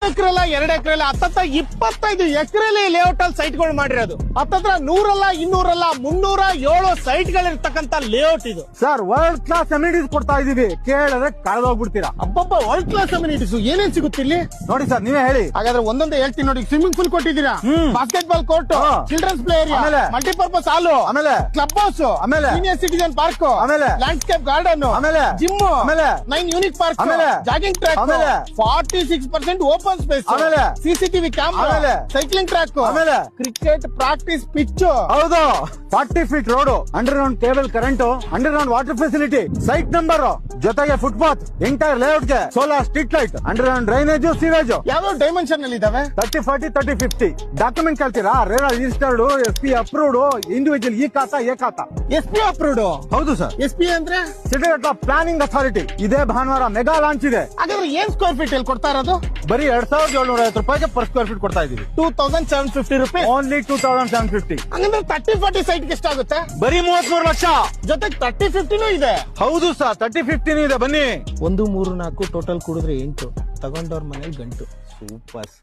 ಎಕರೆಲ್ಲ 2 ಎಕರೆ ಹತ್ತತ್ರ 25 ಎಕರೆಲಿ ಲೇಔಟ್ ಅಲ್ಲಿ ಸೈಟ್ ಗಳು ಮಾಡಿರೋದು. ಹತ್ತತ್ರ 100 200 307 ಸೈಟ್ ಗಳಿರ್ತಕ್ಕಂತ ಲೇಔಟ್ ಇದು. ಸರ್ ವರ್ಲ್ಡ್ ಕ್ಲಾಸ್ ಅಮ್ಯುನಿಟೀಸ್ ಕೊಡ್ತಾ ಇದೀವಿ, ಕೇಳಿದ್ರೆ ಕಳೆದೋಗ್ಬಿಡ್ತೀರಾ. ಅಬ್ಬಬ್ಬ, ವರ್ಲ್ಡ್ ಕ್ಲಾಸ್ ಅಮ್ಯುನಿಟೀಸ್ ಏನೇನ್ ಸಿಗುತ್ತೆ ಇಲ್ಲಿ ನೋಡಿ ಸರ್, ನೀವೇ ಹೇಳಿ. ಹಾಗಾದ್ರೆ ಒಂದೊಂದೇ ಹೇಳ್ತೀನಿ ನೋಡಿ. ಸ್ವಿಮ್ಮಿಂಗ್ ಪೂಲ್ ಕೊಟ್ಟಿದ್ದೀರಾ, basketball court, children's play area, ಆಮೇಲೆ ಮಲ್ಟಿಪರ್ಪಸ್ ಹಾಲು, ಆಮೇಲೆ ಕ್ಲಬ್ ಹೌಸ್, ಆಮೇಲೆ ಸೀನಿಯರ್ ಸಿಟಿಜನ್ ಪಾರ್ಕ್, ಆಮೇಲೆ ಲ್ಯಾಂಡ್ಸ್ಕೇಪ್ ಗಾರ್ಡನ್, ಆಮೇಲೆ ಜಿಮ್, ಆಮೇಲೆ 9 ಯೂನಿಕ್ ಪಾರ್ಕ್, ಆಮೇಲೆ ಜಾಗಿಂಗ್ ಟ್ರ್ಯಾಕ್, ಆಮೇಲೆ 46% ಓಪನ್ ಸ್ಪೇಸ್, ಆಮೇಲೆ ಸಿಸಿಟಿವಿ ಕ್ಯಾಮೆರಾ, ಆಮೇಲೆ ಸೈಕ್ಲಿಂಗ್ ಟ್ರ್ಯಾಕ್, ಆಮೇಲೆ ಕ್ರಿಕೆಟ್ ಪ್ರಾಕ್ಟೀಸ್ ಪಿಚ್. ಹೌದು, 40 feet road, underground cable current, underground water facility, site number ಜೊತೆಗೆ ಫುಟ್ಪಾತ್, ಎಂಟೈರ್ ಲೇಔಟ್ ಗೆ solar street light, underground drainage, sewage. ಯಾವ dimension ಅಲ್ಲಿ ಇದಾವೆ? 30 40 30 50. ಡಾಕ್ಯುಮೆಂಟ್ ಕೇಳ್ತೀರಾ? RERA registered, SP approved, individual ಈ ಖಾತಾ ಎ ಖಾತಾ. SP approved. ಹೌದು ಸರ್. SP ಅಂದ್ರೆ ಸಿಟಿ ಪ್ಲಾನಿಂಗ್ ಅಥಾರಿಟಿ. ಇದೇ ಭಾನುವಾರ ಮೆಗಾ ಲಾಂಚ್ ಇದೆ. ಹಾಗಾದ್ರೆ ಏನ್ ಸ್ಕ್ವೇರ್ ಫೀಟ್ ಅಲ್ಲಿ ಕೊಡ್ತಾ ಇರೋದು? ಬರೀ 2750 ರೂಪಾಯಿಗೆ ಪರ್ ಸ್ಕ್ವೇರ್ ಫೀಟ್ ಕೊಡ್ತಾ ಇದೀವಿ. 2750 ರೂಪಾಯಿ. ಓನ್ಲಿ 2750. ಹಂಗಂದ್ರೆ 30-40 ಸೈಟ್ ಎಷ್ಟಾಗುತ್ತೆ? ಬರೀ 33 ಲಕ್ಷ. ಜೊತೆಗೆ 30-50 ಇದೆ. ಹೌದು ಸರ್, 30-50 ಇದೆ. ಬನ್ನಿ. 1 3 4 ಟೋಟಲ್ ಕೂಡಿದ್ರೆ 8, ತಗೊಂಡವ್ರ ಮನೇಲಿ ಗಂಟು. Super sir.